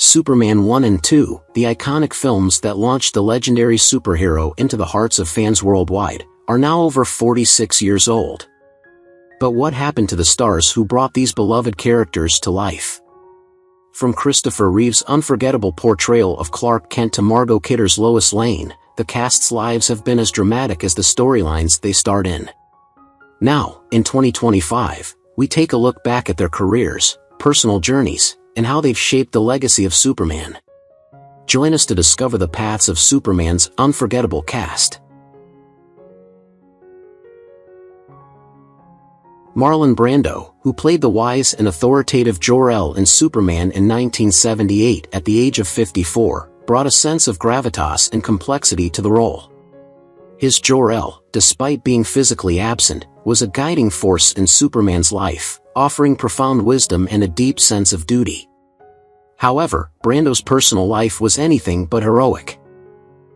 Superman 1 and 2, the iconic films that launched the legendary superhero into the hearts of fans worldwide, are now over 46 years old. But what happened to the stars who brought these beloved characters to life? From Christopher Reeve's unforgettable portrayal of Clark Kent to Margot Kidder's Lois Lane, the cast's lives have been as dramatic as the storylines they starred in. Now, in 2025, we take a look back at their careers, personal journeys, and how they've shaped the legacy of Superman. Join us to discover the paths of Superman's unforgettable cast. Marlon Brando, who played the wise and authoritative Jor-El in Superman in 1978 at the age of 54, brought a sense of gravitas and complexity to the role. His Jor-El, despite being physically absent, was a guiding force in Superman's life, offering profound wisdom and a deep sense of duty. However, Brando's personal life was anything but heroic.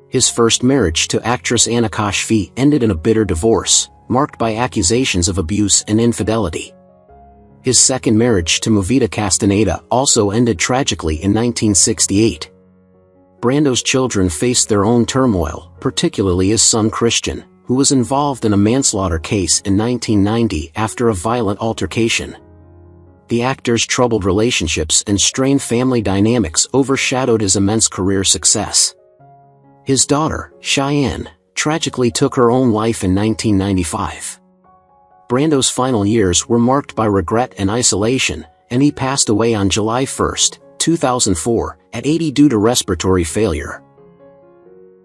His first marriage to actress Anna Koshfi ended in a bitter divorce, marked by accusations of abuse and infidelity. His second marriage to Movita Castaneda also ended tragically in 1968. Brando's children faced their own turmoil, particularly his son Christian, who was involved in a manslaughter case in 1990 after a violent altercation. The actor's troubled relationships and strained family dynamics overshadowed his immense career success. His daughter, Cheyenne, tragically took her own life in 1995. Brando's final years were marked by regret and isolation, and he passed away on July 1, 2004, at 80 due to respiratory failure.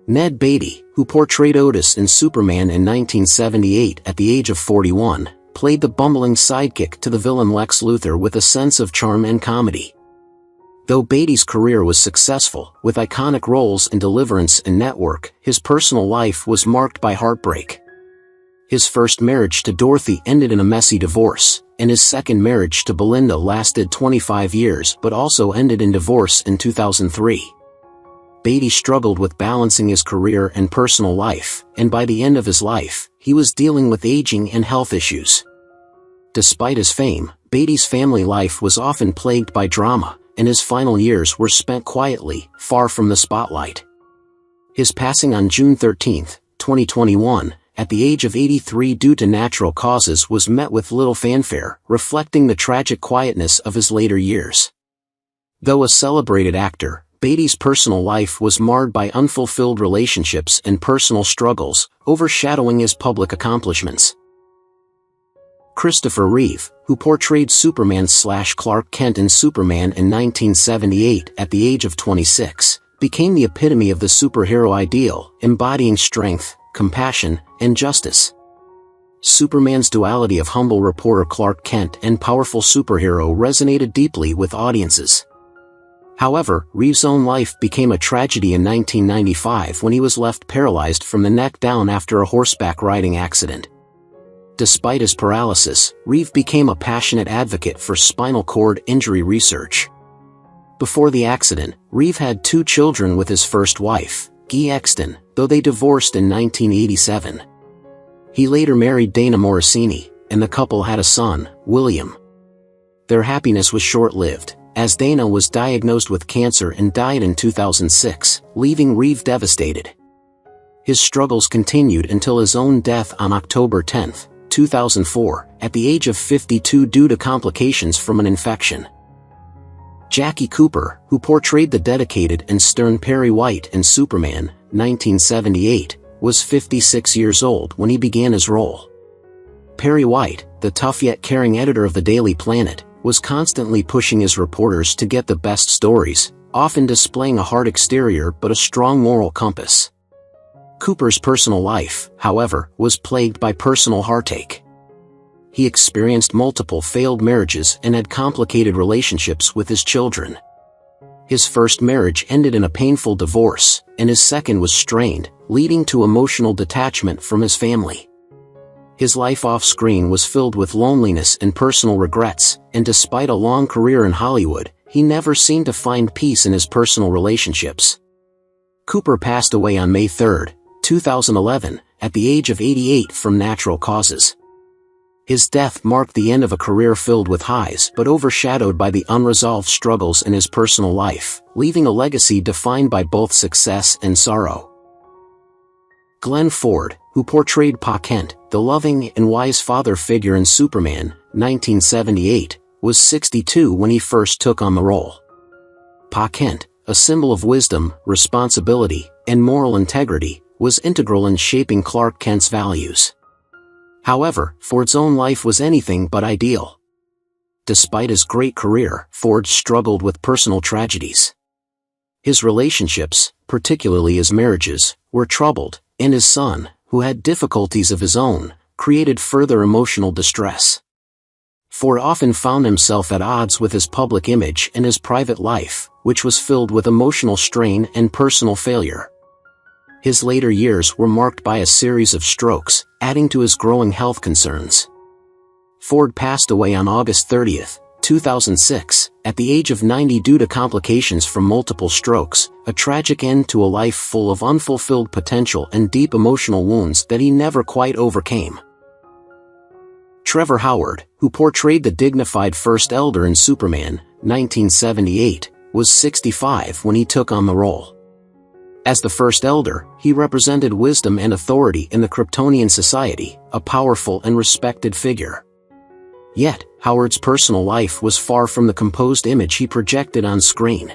Ned Beatty, who portrayed Otis in Superman in 1978 at the age of 41, played the bumbling sidekick to the villain Lex Luthor with a sense of charm and comedy. Though Beatty's career was successful, with iconic roles in Deliverance and Network, his personal life was marked by heartbreak. His first marriage to Dorothy ended in a messy divorce, and his second marriage to Belinda lasted 25 years but also ended in divorce in 2003. Beatty struggled with balancing his career and personal life, and by the end of his life, he was dealing with aging and health issues. Despite his fame, Beatty's family life was often plagued by drama, and his final years were spent quietly, far from the spotlight. His passing on June 13, 2021, at the age of 83 due to natural causes was met with little fanfare, reflecting the tragic quietness of his later years. Though a celebrated actor, Beatty's personal life was marred by unfulfilled relationships and personal struggles, overshadowing his public accomplishments. Christopher Reeve, who portrayed Superman/Clark Kent in Superman in 1978 at the age of 26, became the epitome of the superhero ideal, embodying strength, compassion, and justice. Superman's duality of humble reporter Clark Kent and powerful superhero resonated deeply with audiences. However, Reeve's own life became a tragedy in 1995 when he was left paralyzed from the neck down after a horseback riding accident. Despite his paralysis, Reeve became a passionate advocate for spinal cord injury research. Before the accident, Reeve had 2 children with his first wife, Guy Exton, though they divorced in 1987. He later married Dana Morosini, and the couple had a son, William. Their happiness was short-lived, as Dana was diagnosed with cancer and died in 2006, leaving Reeve devastated. His struggles continued until his own death on October 10, 2004, at the age of 52 due to complications from an infection. Jackie Cooper, who portrayed the dedicated and stern Perry White in Superman, 1978, was 56 years old when he began his role. Perry White, the tough yet caring editor of the Daily Planet, was constantly pushing his reporters to get the best stories, often displaying a hard exterior but a strong moral compass. Cooper's personal life, however, was plagued by personal heartache. He experienced multiple failed marriages and had complicated relationships with his children. His first marriage ended in a painful divorce, and his second was strained, leading to emotional detachment from his family. His life off-screen was filled with loneliness and personal regrets, and despite a long career in Hollywood, he never seemed to find peace in his personal relationships. Cooper passed away on May 3, 2011, at the age of 88 from natural causes. His death marked the end of a career filled with highs but overshadowed by the unresolved struggles in his personal life, leaving a legacy defined by both success and sorrow. Glenn Ford, who portrayed Pa Kent, the loving and wise father figure in Superman, 1978, was 62 when he first took on the role. Pa Kent, a symbol of wisdom, responsibility, and moral integrity, was integral in shaping Clark Kent's values. However, Ford's own life was anything but ideal. Despite his great career, Ford struggled with personal tragedies. His relationships, particularly his marriages, were troubled, and his son, who had difficulties of his own, created further emotional distress. Ford often found himself at odds with his public image and his private life, which was filled with emotional strain and personal failure. His later years were marked by a series of strokes, adding to his growing health concerns. Ford passed away on August 30, 2006, at the age of 90 due to complications from multiple strokes, a tragic end to a life full of unfulfilled potential and deep emotional wounds that he never quite overcame. Trevor Howard, who portrayed the dignified First Elder in Superman, 1978, was 65 when he took on the role. As the First Elder, he represented wisdom and authority in the Kryptonian society, a powerful and respected figure. Yet, Howard's personal life was far from the composed image he projected on screen.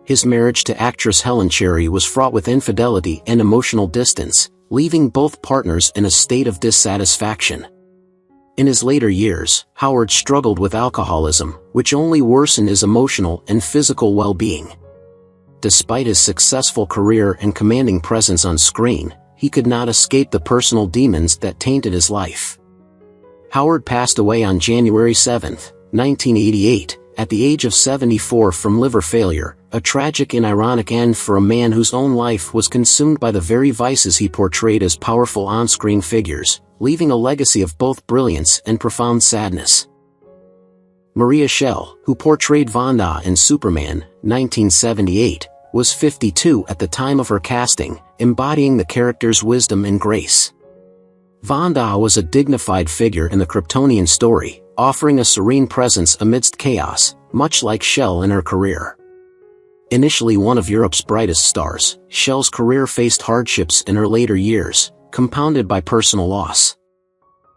His marriage to actress Helen Cherry was fraught with infidelity and emotional distance, leaving both partners in a state of dissatisfaction. In his later years, Howard struggled with alcoholism, which only worsened his emotional and physical well-being. Despite his successful career and commanding presence on screen, he could not escape the personal demons that tainted his life. Howard passed away on January 7, 1988, at the age of 74 from liver failure, a tragic and ironic end for a man whose own life was consumed by the very vices he portrayed as powerful on-screen figures, leaving a legacy of both brilliance and profound sadness. Maria Schell, who portrayed Vonda in Superman, 1978, was 52 at the time of her casting, embodying the character's wisdom and grace. Vonda was a dignified figure in the Kryptonian story, offering a serene presence amidst chaos, much like Schell in her career. Initially one of Europe's brightest stars, Schell's career faced hardships in her later years, compounded by personal loss.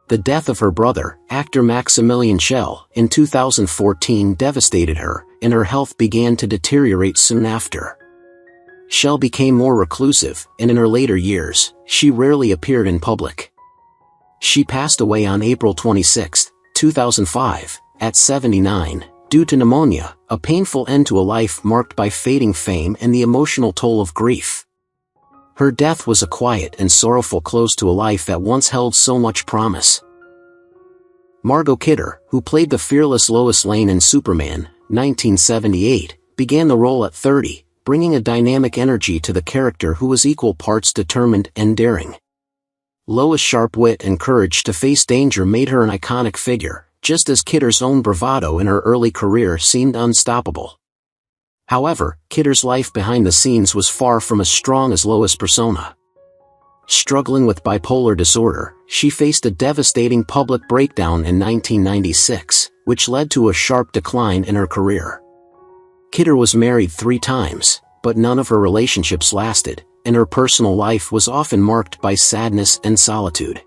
The death of her brother, actor Maximilian Schell, in 2014 devastated her, and her health began to deteriorate soon after. Schell became more reclusive, and in her later years, she rarely appeared in public. She passed away on April 26, 2005, at 79, due to pneumonia, a painful end to a life marked by fading fame and the emotional toll of grief. Her death was a quiet and sorrowful close to a life that once held so much promise. Margot Kidder, who played the fearless Lois Lane in Superman, 1978, began the role at 30, bringing a dynamic energy to the character who was equal parts determined and daring. Lois' sharp wit and courage to face danger made her an iconic figure, just as Kidder's own bravado in her early career seemed unstoppable. However, Kidder's life behind the scenes was far from as strong as Lois' persona. Struggling with bipolar disorder, she faced a devastating public breakdown in 1996, which led to a sharp decline in her career. Kidder was married 3 times, but none of her relationships lasted, and her personal life was often marked by sadness and solitude.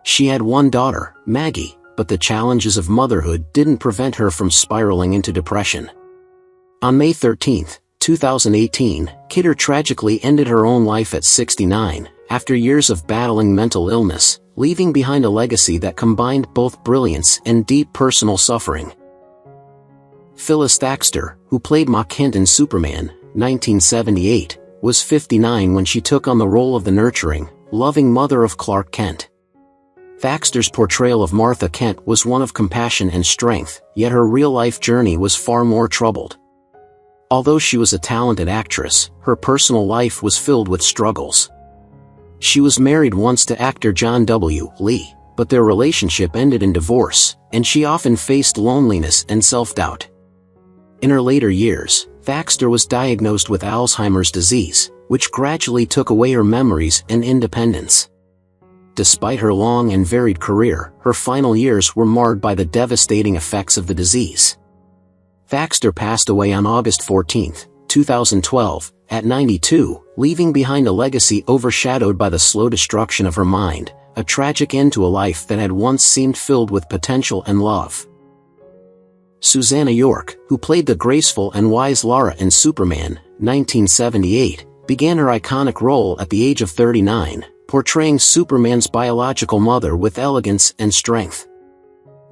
She had one daughter, Maggie, but the challenges of motherhood didn't prevent her from spiraling into depression. On May 13, 2018, Kidder tragically ended her own life at 69, after years of battling mental illness, leaving behind a legacy that combined both brilliance and deep personal suffering. Phyllis Thaxter, who played Ma Kent in Superman, 1978, was 59 when she took on the role of the nurturing, loving mother of Clark Kent. Thaxter's portrayal of Martha Kent was one of compassion and strength, yet her real-life journey was far more troubled. Although she was a talented actress, her personal life was filled with struggles. She was married once to actor John W. Lee, but their relationship ended in divorce, and she often faced loneliness and self-doubt. In her later years, Thaxter was diagnosed with Alzheimer's disease, which gradually took away her memories and independence. Despite her long and varied career, her final years were marred by the devastating effects of the disease. Thaxter passed away on August 14, 2012, at 92, leaving behind a legacy overshadowed by the slow destruction of her mind, a tragic end to a life that had once seemed filled with potential and love. Susannah York, who played the graceful and wise Lara in Superman, 1978, began her iconic role at the age of 39, portraying Superman's biological mother with elegance and strength.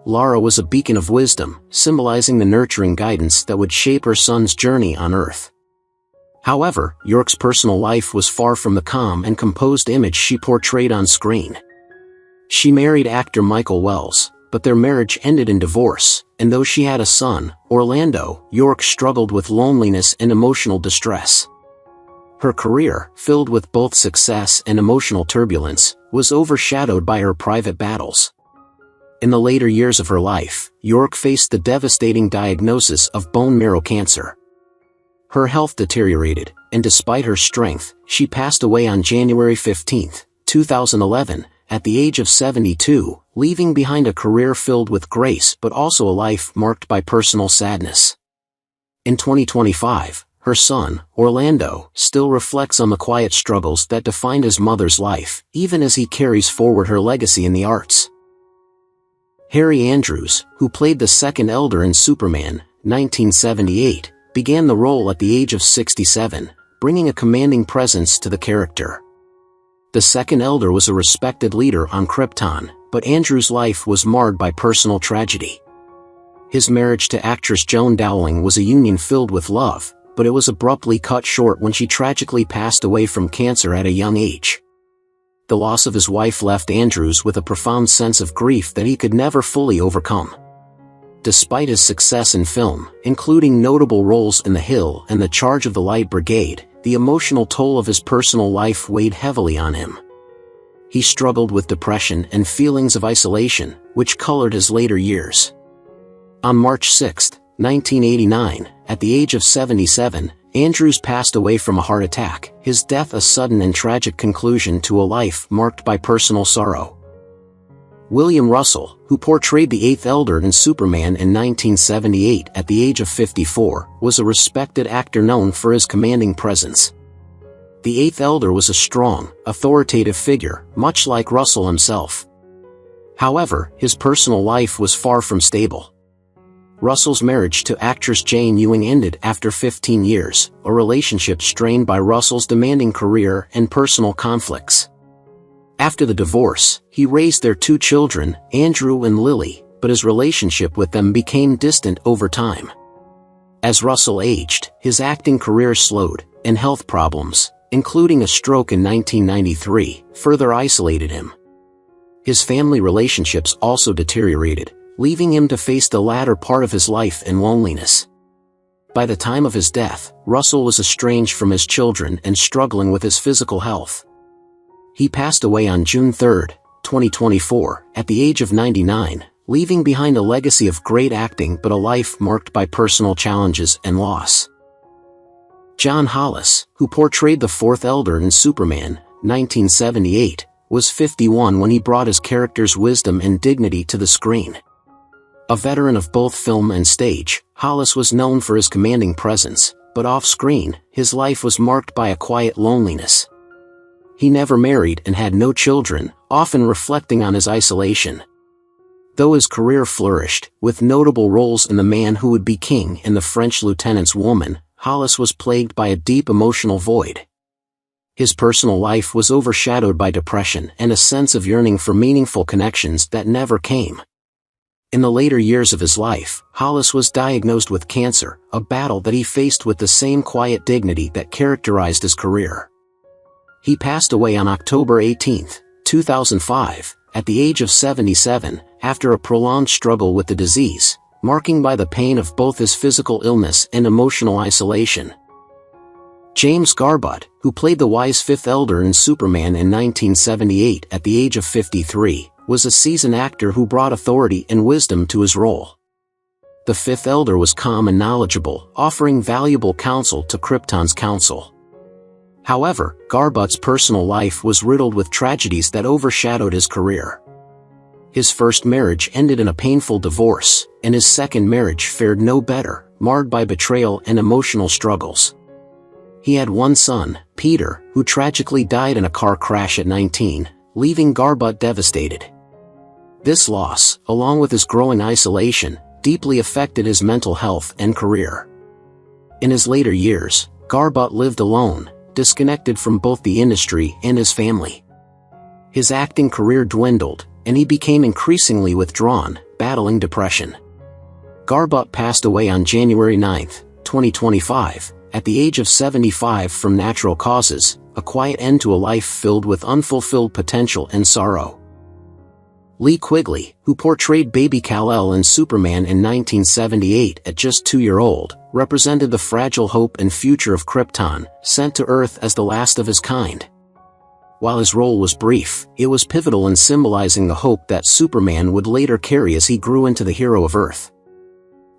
Lara was a beacon of wisdom, symbolizing the nurturing guidance that would shape her son's journey on Earth. However, York's personal life was far from the calm and composed image she portrayed on screen. She married actor Michael Wells, but their marriage ended in divorce, and though she had a son, Orlando, York struggled with loneliness and emotional distress. Her career, filled with both success and emotional turbulence, was overshadowed by her private battles. In the later years of her life, York faced the devastating diagnosis of bone marrow cancer. Her health deteriorated, and despite her strength, she passed away on January 15, 2011, at the age of 72, leaving behind a career filled with grace but also a life marked by personal sadness. In 2025, her son, Orlando, still reflects on the quiet struggles that defined his mother's life, even as he carries forward her legacy in the arts. Harry Andrews, who played the second Elder in Superman, 1978, began the role at the age of 67, bringing a commanding presence to the character. The second Elder was a respected leader on Krypton, but Andrews' life was marred by personal tragedy. His marriage to actress Joan Dowling was a union filled with love, but it was abruptly cut short when she tragically passed away from cancer at a young age. The loss of his wife left Andrews with a profound sense of grief that he could never fully overcome. Despite his success in film, including notable roles in The Hill and The Charge of the Light Brigade, the emotional toll of his personal life weighed heavily on him. He struggled with depression and feelings of isolation, which colored his later years. On March 6, 1989, at the age of 77, Andrews passed away from a heart attack, his death a sudden and tragic conclusion to a life marked by personal sorrow. William Russell, who portrayed the Eighth Elder in Superman in 1978 at the age of 54, was a respected actor known for his commanding presence. The Eighth Elder was a strong, authoritative figure, much like Russell himself. However, his personal life was far from stable. Russell's marriage to actress Jane Ewing ended after 15 years, a relationship strained by Russell's demanding career and personal conflicts. After the divorce, he raised their two children, Andrew and Lily, but his relationship with them became distant over time. As Russell aged, his acting career slowed, and health problems, including a stroke in 1993, further isolated him. His family relationships also deteriorated, leaving him to face the latter part of his life in loneliness. By the time of his death, Russell was estranged from his children and struggling with his physical health. He passed away on June 3, 2024, at the age of 99, leaving behind a legacy of great acting but a life marked by personal challenges and loss. John Hollis, who portrayed the Fourth Elder in Superman, 1978, was 51 when he brought his character's wisdom and dignity to the screen. A veteran of both film and stage, Hollis was known for his commanding presence, but off-screen, his life was marked by a quiet loneliness. He never married and had no children, often reflecting on his isolation. Though his career flourished, with notable roles in The Man Who Would Be King and The French Lieutenant's Woman, Hollis was plagued by a deep emotional void. His personal life was overshadowed by depression and a sense of yearning for meaningful connections that never came. In the later years of his life, Hollis was diagnosed with cancer, a battle that he faced with the same quiet dignity that characterized his career. He passed away on October 18, 2005, at the age of 77, after a prolonged struggle with the disease, marking by the pain of both his physical illness and emotional isolation. James Garbutt, who played the wise Fifth Elder in Superman in 1978 at the age of 53, was a seasoned actor who brought authority and wisdom to his role. The Fifth Elder was calm and knowledgeable, offering valuable counsel to Krypton's council. However, Garbutt's personal life was riddled with tragedies that overshadowed his career. His first marriage ended in a painful divorce, and his second marriage fared no better, marred by betrayal and emotional struggles. He had one son, Peter, who tragically died in a car crash at 19, leaving Garbutt devastated. This loss, along with his growing isolation, deeply affected his mental health and career. In his later years, Garbutt lived alone, disconnected from both the industry and his family. His acting career dwindled, and he became increasingly withdrawn, battling depression. Garbutt passed away on January 9, 2025, at the age of 75 from natural causes, a quiet end to a life filled with unfulfilled potential and sorrow. Lee Quigley, who portrayed baby Kal-El in Superman in 1978 at just 2-year-old, represented the fragile hope and future of Krypton, sent to Earth as the last of his kind. While his role was brief, it was pivotal in symbolizing the hope that Superman would later carry as he grew into the hero of Earth.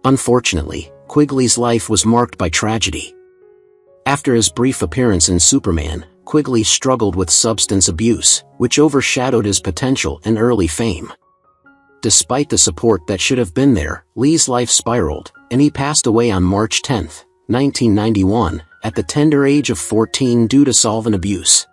Unfortunately, Quigley's life was marked by tragedy. After his brief appearance in Superman, Quigley struggled with substance abuse, which overshadowed his potential and early fame. Despite the support that should have been there, Lee's life spiraled, and he passed away on March 10, 1991, at the tender age of 14 due to solvent abuse.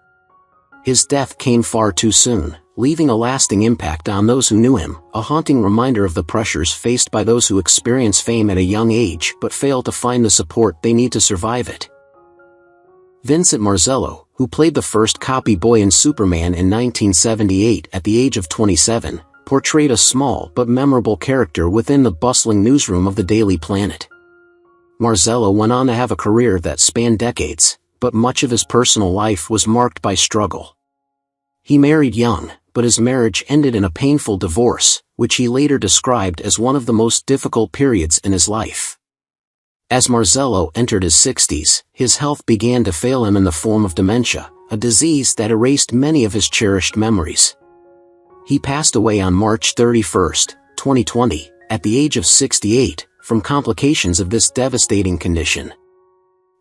His death came far too soon, leaving a lasting impact on those who knew him, a haunting reminder of the pressures faced by those who experience fame at a young age but fail to find the support they need to survive it. Vincent Marzello, who played the first copy boy in Superman in 1978 at the age of 27, portrayed a small but memorable character within the bustling newsroom of the Daily Planet. Marzello went on to have a career that spanned decades, but much of his personal life was marked by struggle. He married young, but his marriage ended in a painful divorce, which he later described as one of the most difficult periods in his life. As Marzello entered his 60s, his health began to fail him in the form of dementia, a disease that erased many of his cherished memories. He passed away on March 31, 2020, at the age of 68, from complications of this devastating condition.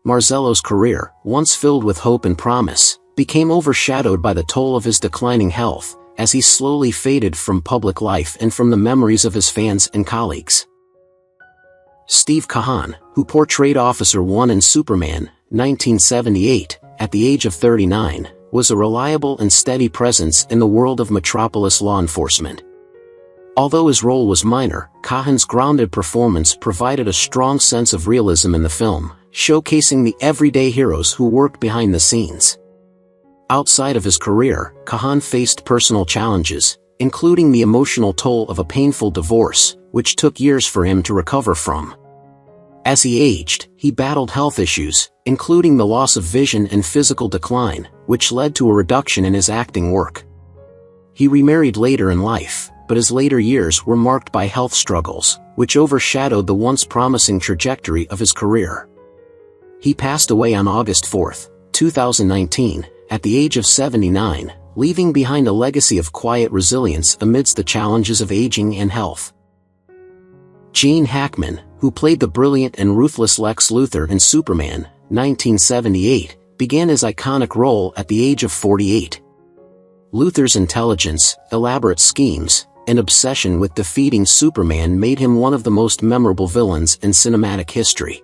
Marzello's career, once filled with hope and promise, became overshadowed by the toll of his declining health, as he slowly faded from public life and from the memories of his fans and colleagues. Steve Kahan, who portrayed Officer 1 in Superman, 1978, at the age of 39, was a reliable and steady presence in the world of Metropolis law enforcement. Although his role was minor, Kahan's grounded performance provided a strong sense of realism in the film, showcasing the everyday heroes who worked behind the scenes. Outside of his career, Kahan faced personal challenges, including the emotional toll of a painful divorce, which took years for him to recover from. As he aged, he battled health issues, including the loss of vision and physical decline, which led to a reduction in his acting work. He remarried later in life, but his later years were marked by health struggles, which overshadowed the once promising trajectory of his career. He passed away on August 4, 2019, at the age of 79, leaving behind a legacy of quiet resilience amidst the challenges of aging and health. Gene Hackman, who played the brilliant and ruthless Lex Luthor in Superman, 1978, began his iconic role at the age of 48. Luthor's intelligence, elaborate schemes, and obsession with defeating Superman made him one of the most memorable villains in cinematic history.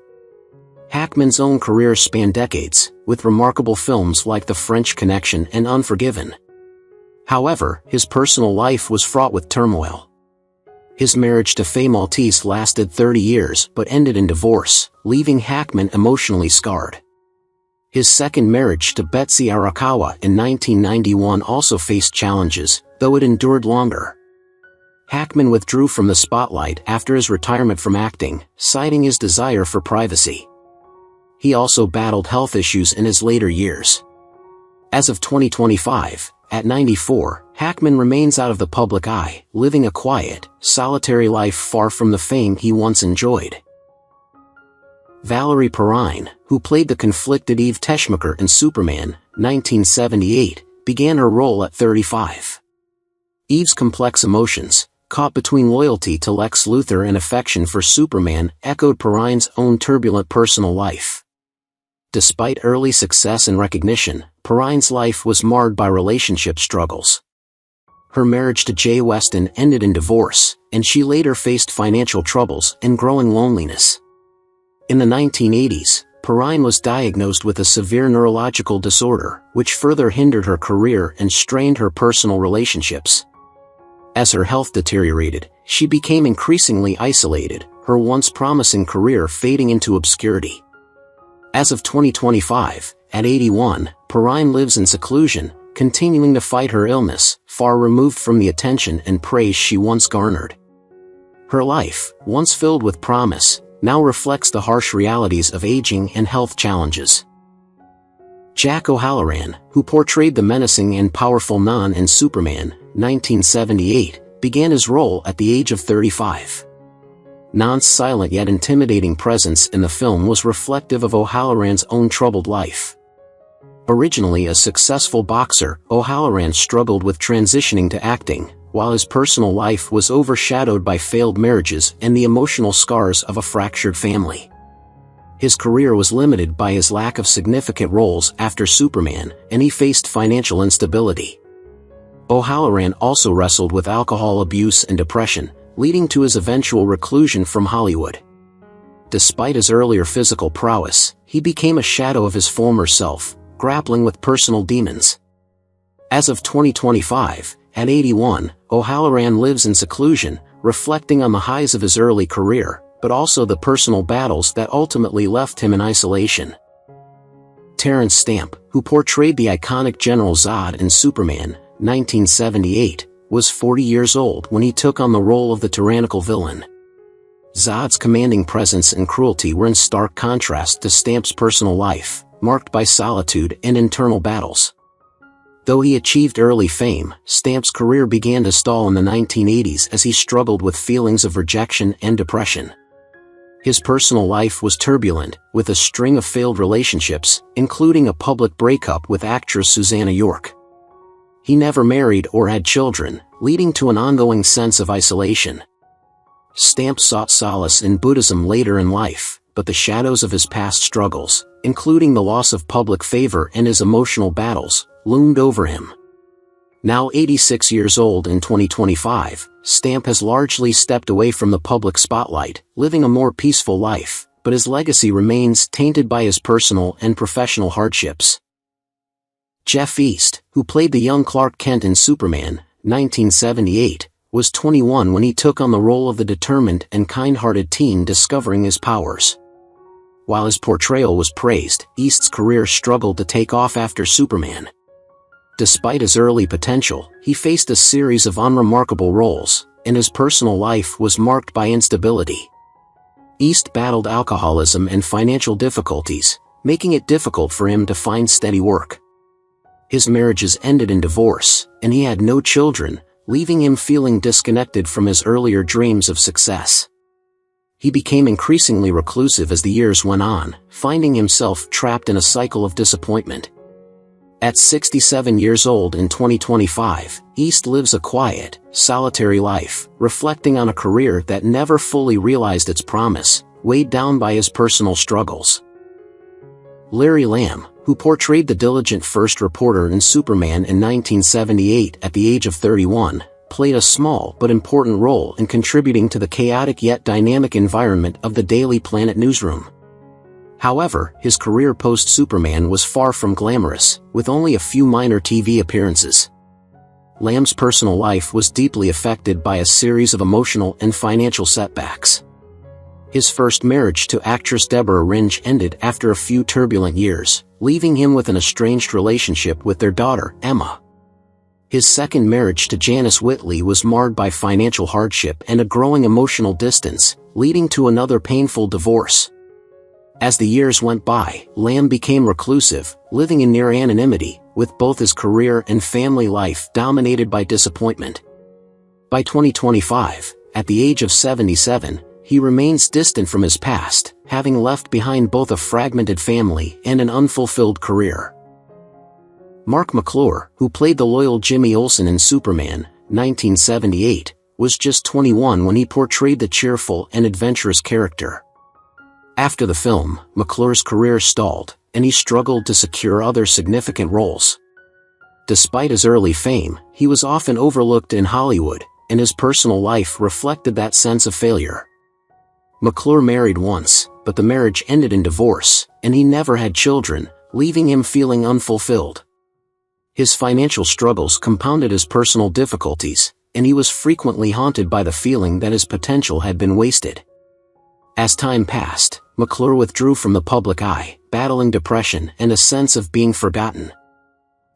Hackman's own career spanned decades, with remarkable films like The French Connection and Unforgiven. However, his personal life was fraught with turmoil. His marriage to Faye Maltese lasted 30 years but ended in divorce, leaving Hackman emotionally scarred. His second marriage to Betsy Arakawa in 1991 also faced challenges, though it endured longer. Hackman withdrew from the spotlight after his retirement from acting, citing his desire for privacy. He also battled health issues in his later years. As of 2025, at 94, Hackman remains out of the public eye, living a quiet, solitary life far from the fame he once enjoyed. Valerie Perrine, who played the conflicted Eve Teschmacher in Superman, 1978, began her role at 35. Eve's complex emotions, caught between loyalty to Lex Luthor and affection for Superman, echoed Perrine's own turbulent personal life. Despite early success and recognition, Perrine's life was marred by relationship struggles. Her marriage to Jay Weston ended in divorce, and she later faced financial troubles and growing loneliness. In the 1980s, Perrine was diagnosed with a severe neurological disorder, which further hindered her career and strained her personal relationships. As her health deteriorated, she became increasingly isolated, her once promising career fading into obscurity. As of 2025, at 81, Perrine lives in seclusion, continuing to fight her illness, far removed from the attention and praise she once garnered. Her life, once filled with promise, now reflects the harsh realities of aging and health challenges. Jack O'Halloran, who portrayed the menacing and powerful Non in Superman, 1978, began his role at the age of 35. Non's silent yet intimidating presence in the film was reflective of O'Halloran's own troubled life. Originally a successful boxer, O'Halloran struggled with transitioning to acting, while his personal life was overshadowed by failed marriages and the emotional scars of a fractured family. His career was limited by his lack of significant roles after Superman, and he faced financial instability. O'Halloran also wrestled with alcohol abuse and depression, leading to his eventual reclusion from Hollywood. Despite his earlier physical prowess, he became a shadow of his former self, grappling with personal demons. As of 2025, at 81, O'Halloran lives in seclusion, reflecting on the highs of his early career, but also the personal battles that ultimately left him in isolation. Terence Stamp, who portrayed the iconic General Zod in Superman, 1978, was 40 years old when he took on the role of the tyrannical villain. Zod's commanding presence and cruelty were in stark contrast to Stamp's personal life, marked by solitude and internal battles. Though he achieved early fame, Stamp's career began to stall in the 1980s as he struggled with feelings of rejection and depression. His personal life was turbulent, with a string of failed relationships, including a public breakup with actress Susannah York. He never married or had children, leading to an ongoing sense of isolation. Stamp sought solace in Buddhism later in life, but the shadows of his past struggles, including the loss of public favor and his emotional battles, loomed over him. Now 86 years old in 2025, Stamp has largely stepped away from the public spotlight, living a more peaceful life, but his legacy remains tainted by his personal and professional hardships. Jeff East, who played the young Clark Kent in Superman, 1978, was 21 when he took on the role of the determined and kind-hearted teen discovering his powers. While his portrayal was praised, East's career struggled to take off after Superman. Despite his early potential, he faced a series of unremarkable roles, and his personal life was marked by instability. East battled alcoholism and financial difficulties, making it difficult for him to find steady work. His marriages ended in divorce, and he had no children, leaving him feeling disconnected from his earlier dreams of success. He became increasingly reclusive as the years went on, finding himself trapped in a cycle of disappointment. At 67 years old in 2025, East lives a quiet, solitary life, reflecting on a career that never fully realized its promise, weighed down by his personal struggles. Larry Lamb, who portrayed the diligent first reporter in Superman in 1978 at the age of 31, played a small but important role in contributing to the chaotic yet dynamic environment of the Daily Planet newsroom. However, his career post-Superman was far from glamorous, with only a few minor TV appearances. Lamb's personal life was deeply affected by a series of emotional and financial setbacks. His first marriage to actress Deborah Ringe ended after a few turbulent years, leaving him with an estranged relationship with their daughter, Emma. His second marriage to Janice Whitley was marred by financial hardship and a growing emotional distance, leading to another painful divorce. As the years went by, Lamb became reclusive, living in near anonymity, with both his career and family life dominated by disappointment. By 2025, at the age of 77, he remains distant from his past, having left behind both a fragmented family and an unfulfilled career. Mark McClure, who played the loyal Jimmy Olsen in Superman, 1978, was just 21 when he portrayed the cheerful and adventurous character. After the film, McClure's career stalled, and he struggled to secure other significant roles. Despite his early fame, he was often overlooked in Hollywood, and his personal life reflected that sense of failure. McClure married once, but the marriage ended in divorce, and he never had children, leaving him feeling unfulfilled. His financial struggles compounded his personal difficulties, and he was frequently haunted by the feeling that his potential had been wasted. As time passed, McClure withdrew from the public eye, battling depression and a sense of being forgotten.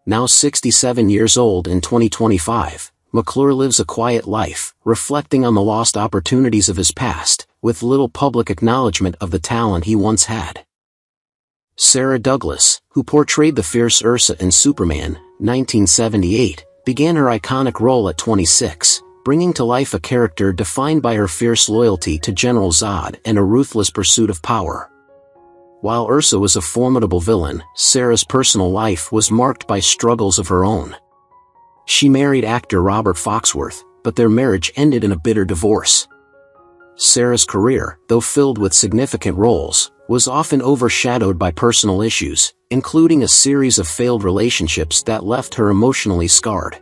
Now 67 years old in 2025, McClure lives a quiet life, reflecting on the lost opportunities of his past, with little public acknowledgement of the talent he once had. Sarah Douglas, who portrayed the fierce Ursa in Superman, 1978, began her iconic role at 26, bringing to life a character defined by her fierce loyalty to General Zod and a ruthless pursuit of power. While Ursa was a formidable villain, Sarah's personal life was marked by struggles of her own. She married actor Robert Foxworth, but their marriage ended in a bitter divorce. Sarah's career, though filled with significant roles, was often overshadowed by personal issues, including a series of failed relationships that left her emotionally scarred.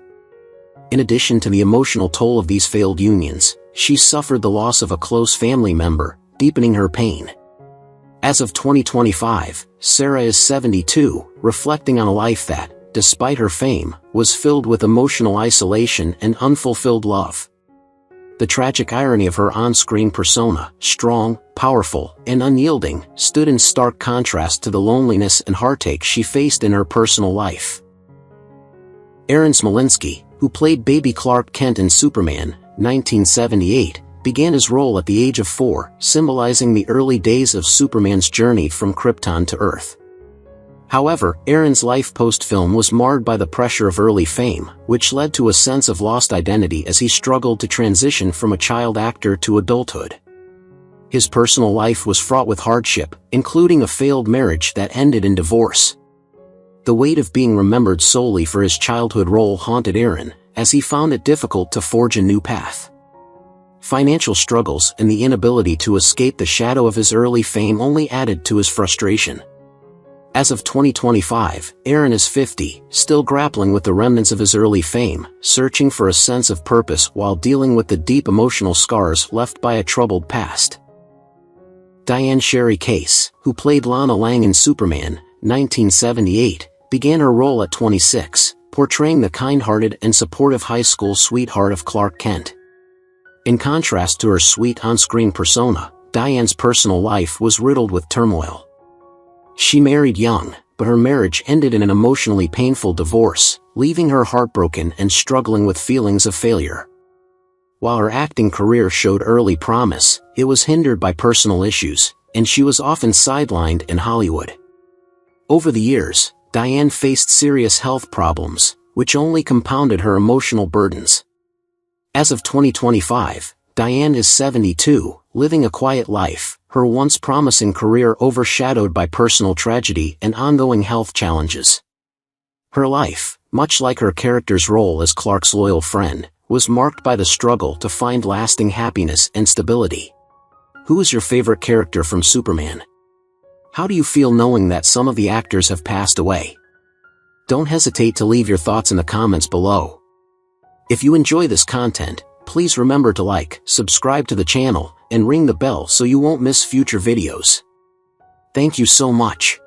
In addition to the emotional toll of these failed unions, she suffered the loss of a close family member, deepening her pain. As of 2025, Sarah is 72, reflecting on a life that, despite her fame, was filled with emotional isolation and unfulfilled love. The tragic irony of her on-screen persona, strong, powerful, and unyielding, stood in stark contrast to the loneliness and heartache she faced in her personal life. Aaron Smolinski, who played baby Clark Kent in Superman, 1978, began his role at the age of 4, symbolizing the early days of Superman's journey from Krypton to Earth. However, Aaron's life post-film was marred by the pressure of early fame, which led to a sense of lost identity as he struggled to transition from a child actor to adulthood. His personal life was fraught with hardship, including a failed marriage that ended in divorce. The weight of being remembered solely for his childhood role haunted Aaron, as he found it difficult to forge a new path. Financial struggles and the inability to escape the shadow of his early fame only added to his frustration. As of 2025, Aaron is 50, still grappling with the remnants of his early fame, searching for a sense of purpose while dealing with the deep emotional scars left by a troubled past. Diane Sherry Case, who played Lana Lang in Superman, 1978, began her role at 26, portraying the kind-hearted and supportive high school sweetheart of Clark Kent. In contrast to her sweet on-screen persona, Diane's personal life was riddled with turmoil. She married young, but her marriage ended in an emotionally painful divorce, leaving her heartbroken and struggling with feelings of failure. While her acting career showed early promise, it was hindered by personal issues, and she was often sidelined in Hollywood. Over the years, Diane faced serious health problems, which only compounded her emotional burdens. As of 2025, Diane is 72, living a quiet life, her once promising career overshadowed by personal tragedy and ongoing health challenges. Her life, much like her character's role as Clark's loyal friend, was marked by the struggle to find lasting happiness and stability. Who is your favorite character from Superman? How do you feel knowing that some of the actors have passed away? Don't hesitate to leave your thoughts in the comments below. If you enjoy this content, please remember to like, subscribe to the channel, and ring the bell so you won't miss future videos. Thank you so much.